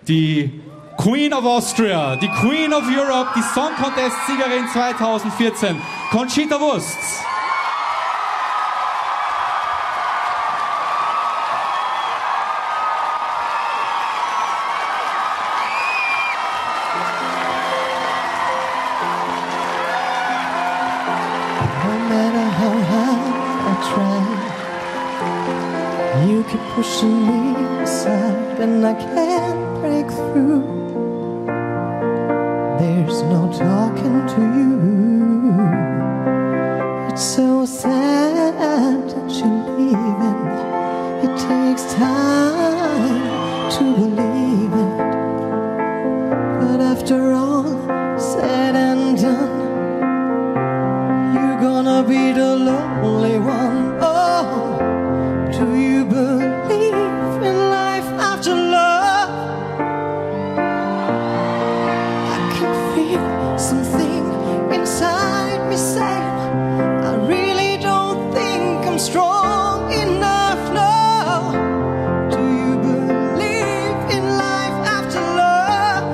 die Queen of Austria, die Queen of Europe, die Song Contest-Siegerin 2014, Conchita Wurst. You keep pushing me aside and I can't break through. There's no talking to you. It's so sad that you're leaving. It takes time to believe it. But after all said and done, you're gonna be the lonely one. Oh, do you believe in life after love? I can feel something inside me saying I really don't think I'm strong enough now. Do you believe in life after love?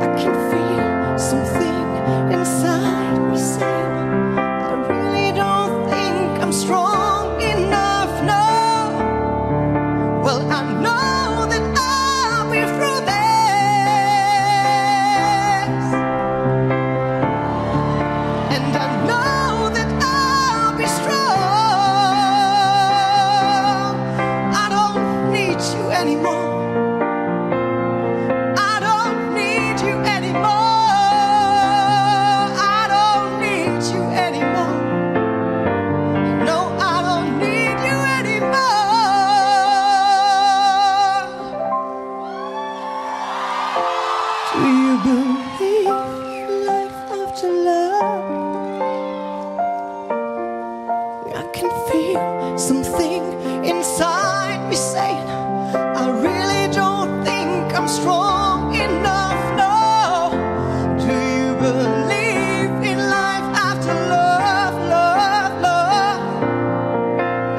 I can feel something inside me saying I really don't think I'm strong enough now. Well, I know that I'll be through this, and I know that I'll be strong. I don't need you anymore. I don't need you anymore. I don't need you anymore. No, I don't need you anymore. Do you believe in life after love? I can feel something inside me saying I really don't think I'm strong enough. No. Do you believe in life after love, love, love?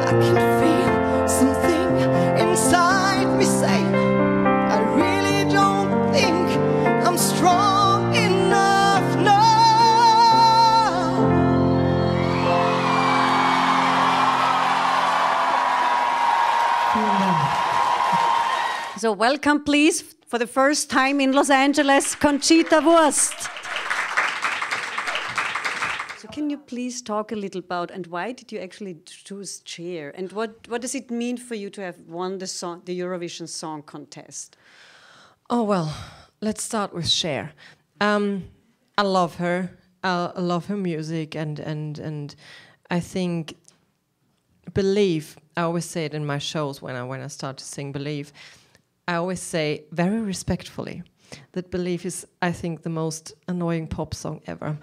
I can feel something inside me saying I really don't think I'm strong enough now. So welcome, please, for the first time in Los Angeles, Conchita Wurst. So can you please talk a little about, and why did you actually choose Cher? And what does it mean for you to have won the Eurovision Song Contest? Oh, well, let's start with Cher. I love her. I love her music, and I think Believe. I always say it in my shows when I start to sing Believe. I always say very respectfully that Believe is, I think, the most annoying pop song ever.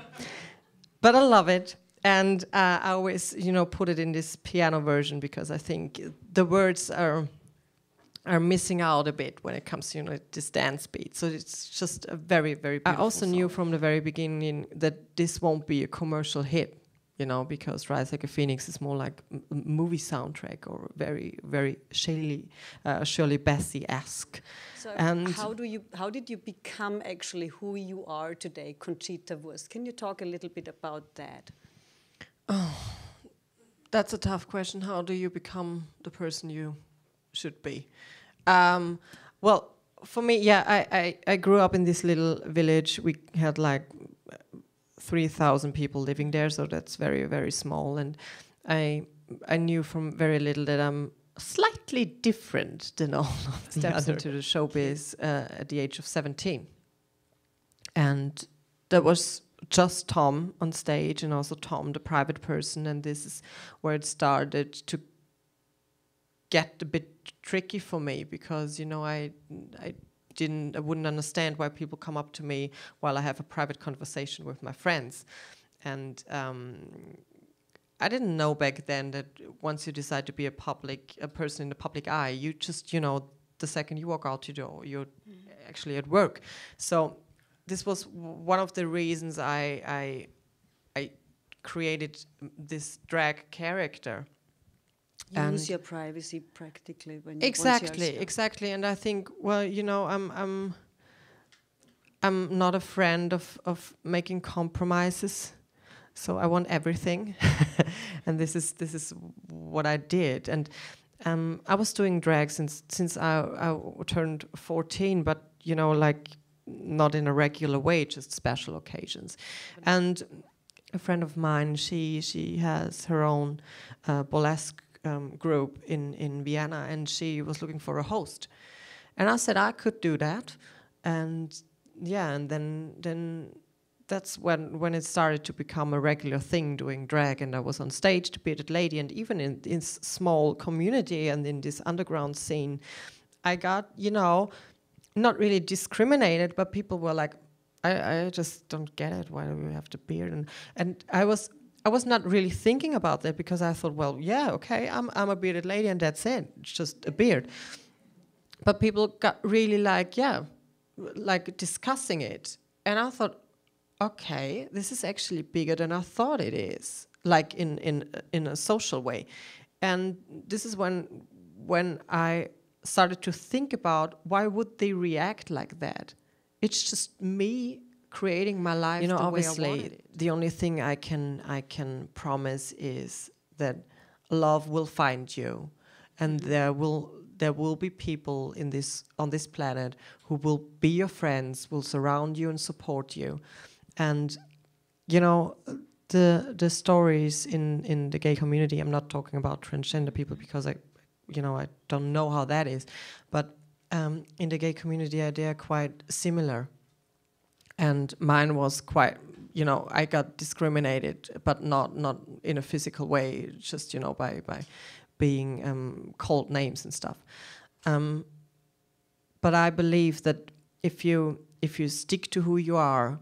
But I love it, and I always, put it in this piano version because I think the words are missing out a bit when it comes to this dance beat. So it's just a very, very beautiful I also knew from the very beginning that this won't be a commercial hit, because Rise Like a Phoenix is more like a movie soundtrack or very, very Shirley Bassey-esque. So how did you become actually who you are today, Conchita Wurst? Can you talk a little bit about that? Oh, that's a tough question. How do you become the person you should be? Well, for me, I grew up in this little village. We had like 3,000 people living there, so that's very, very small. And I knew from very little that I'm slightly different than all of the steps into the showbiz at the age of 17. And that was just Tom on stage, and also Tom, the private person. And this is where it started to get a bit tricky for me, because I wouldn't understand why people come up to me while I have a private conversation with my friends. And I didn't know back then that once you decide to be a person in the public eye, you just, the second you walk out your door, you're actually at work. So this was one of the reasons I created this drag character, You lose your privacy practically when exactly. And I think, well, you know, I'm not a friend of making compromises, so I want everything, and this is what I did. And I was doing drag since I turned 14, but you know, like not in a regular way, just special occasions. And a friend of mine, she has her own burlesque group in Vienna, and she was looking for a host, and I said I could do that, and yeah, and then that's when it started to become a regular thing, doing drag, and I was on stage to Bearded Lady, and even in this small community and in this underground scene, I got, you know, not really discriminated, but people were like, I just don't get it. Why do we have the beard? And I was not really thinking about that, because I thought, well, yeah, okay, I'm a bearded lady and that's it. It's just a beard. But people got really like, yeah, like discussing it. And I thought, okay, this is actually bigger than I thought it is, like in a social way. And this is when I started to think about, why would they react like that? It's just me creating my life. You know, obviously, the only thing I can promise is that love will find you, and there will be people on this planet who will be your friends, will surround you and support you. And you know, the stories in the gay community, I'm not talking about transgender people, because I don't know how that is, but in the gay community, they are quite similar. And mine was quite, you know, I got discriminated, but not in a physical way, just, you know, by being called names and stuff. But I believe that if you stick to who you are,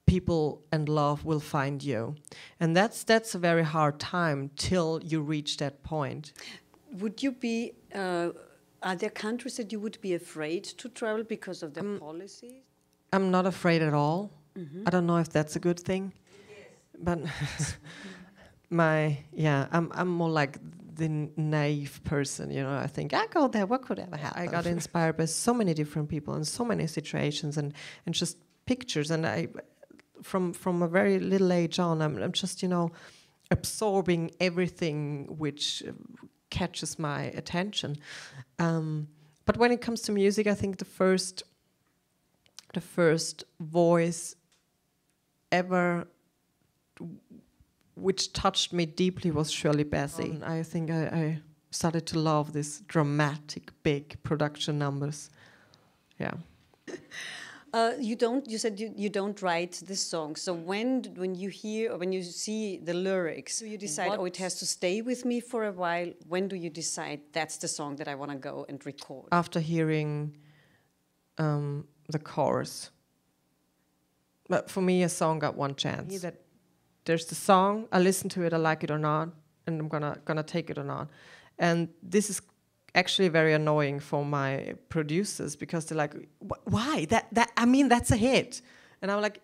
people and love will find you. And that's a very hard time till you reach that point. Would you be... are there countries that you would be afraid to travel because of their policies? I'm not afraid at all. Mm-hmm. I don't know if that's a good thing, but I'm more like the naive person. You know, I think I go there. What could ever happen? I got inspired by so many different people and so many situations and just pictures. And I, from a very little age on, I'm just, you know, absorbing everything which catches my attention. But when it comes to music, I think the first voice ever which touched me deeply was Shirley Bassey. I think I started to love these dramatic, big production numbers. Yeah. You said you don't write the song. So when you hear or when you see the lyrics, do you decide, it has to stay with me for a while? When do you decide that's the song that I want to go and record? After hearing the chorus. But for me, a song got one chance. That there's the song, I listen to it, I like it or not, and I'm gonna take it or not. And this is actually very annoying for my producers, because they're like, why? I mean, that's a hit. And I'm like,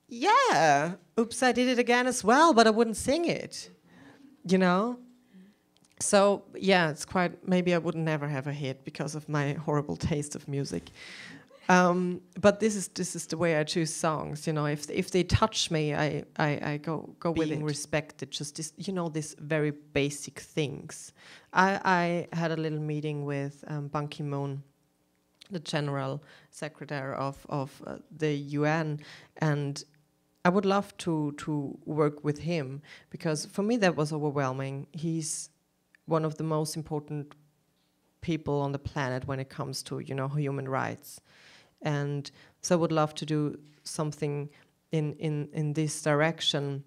yeah, oops, I did it again as well, but I wouldn't sing it, you know? So, yeah, it's quite, maybe I would never have a hit because of my horrible taste of music. But this is the way I choose songs, you know. If they touch me, I go with being respected. Just this, you know, these very basic things. I had a little meeting with Ban Ki-moon, the General Secretary of the UN, and I would love to work with him, because for me that was overwhelming. He's one of the most important people on the planet when it comes to, you know, human rights. And so I would love to do something in this direction,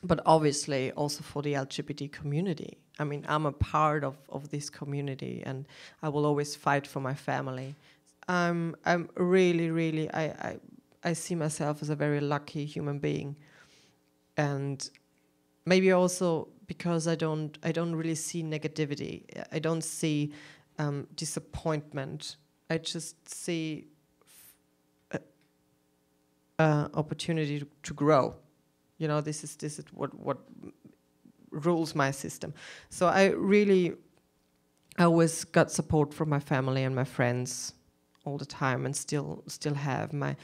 but obviously also for the LGBT community. I mean, I'm a part of this community, and I will always fight for my family. I'm really, I see myself as a very lucky human being, and maybe also because I don't really see negativity. I don't see disappointment. I just see opportunity to grow. You know, this is what rules my system. So I always got support from my family and my friends all the time, and still have my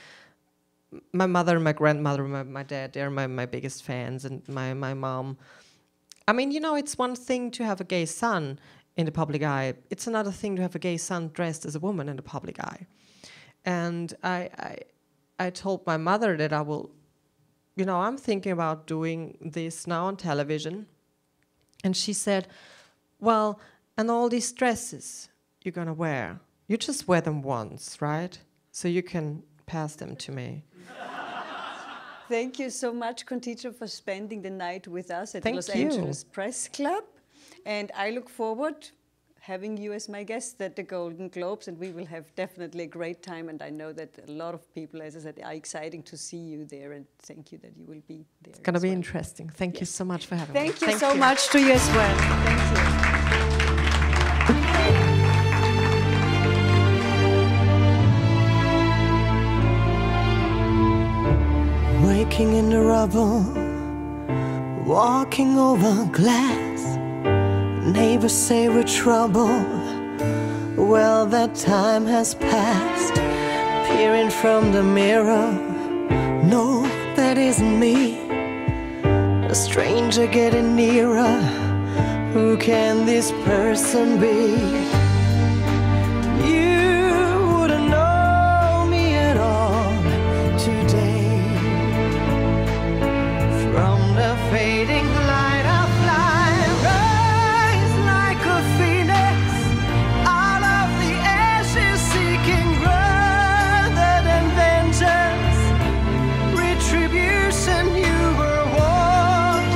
mother and my grandmother, my dad. They're my biggest fans, and my mom. I mean, you know, it's one thing to have a gay son in the public eye. It's another thing to have a gay son dressed as a woman in the public eye. And I told my mother that I will, you know, I'm thinking about doing this now on television. And she said, well, and all these dresses you're gonna wear, you just wear them once, right? So you can pass them to me. Thank you so much, Conchita, for spending the night with us at the Los Angeles Press Club. And I look forward having you as my guest at the Golden Globes, and we will have definitely a great time. And I know that a lot of people, as I said, are exciting to see you there. And thank you that you will be there. It's going to be interesting. Thank you so much for having me. Thank you so much to you as well. Thank you. Waking in the rubble, walking over glass. Neighbors say we're troubled. Well, that time has passed. Peering from the mirror, no, that isn't me. A stranger getting nearer. Who can this person be? You wouldn't know me at all today. From the fading light I fly, rise like a phoenix out of the ashes, seeking rather than vengeance. Retribution you were warned.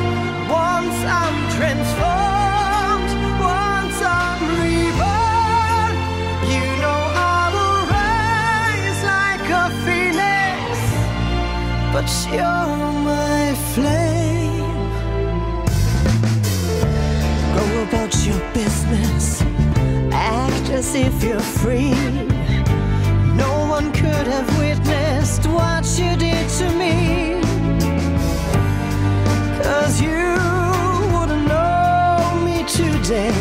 Once I'm transformed, once I'm reborn. You know I will rise like a phoenix, but you're my flame. Go about your business, act as if you're free. No one could have witnessed what you did to me. 'Cause you wouldn't know me today.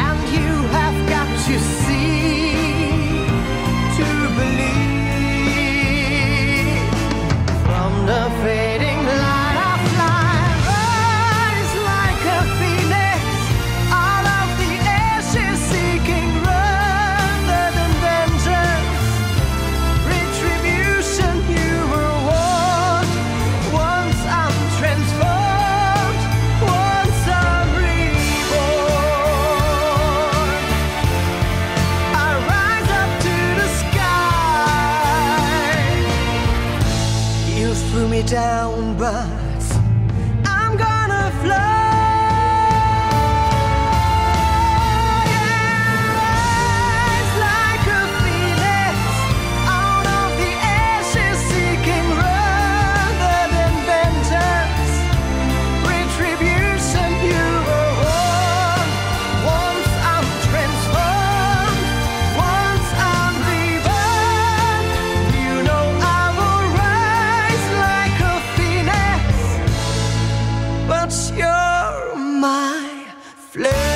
And you have got to see to believe. From the fading light I fly, rise like a phoenix out of the ashes, seeking rather than vengeance. Retribution you were warned. Once I'm transformed, once I'm reborn. I rise up to the sky. You threw me down, but I'm gonna fly. Rise like a phoenix out of the ashes, seeking rather than vengeance. Retribution you were warned. Once I'm transformed, once I'm reborn. You know I will rise like a phoenix, but you're my flame.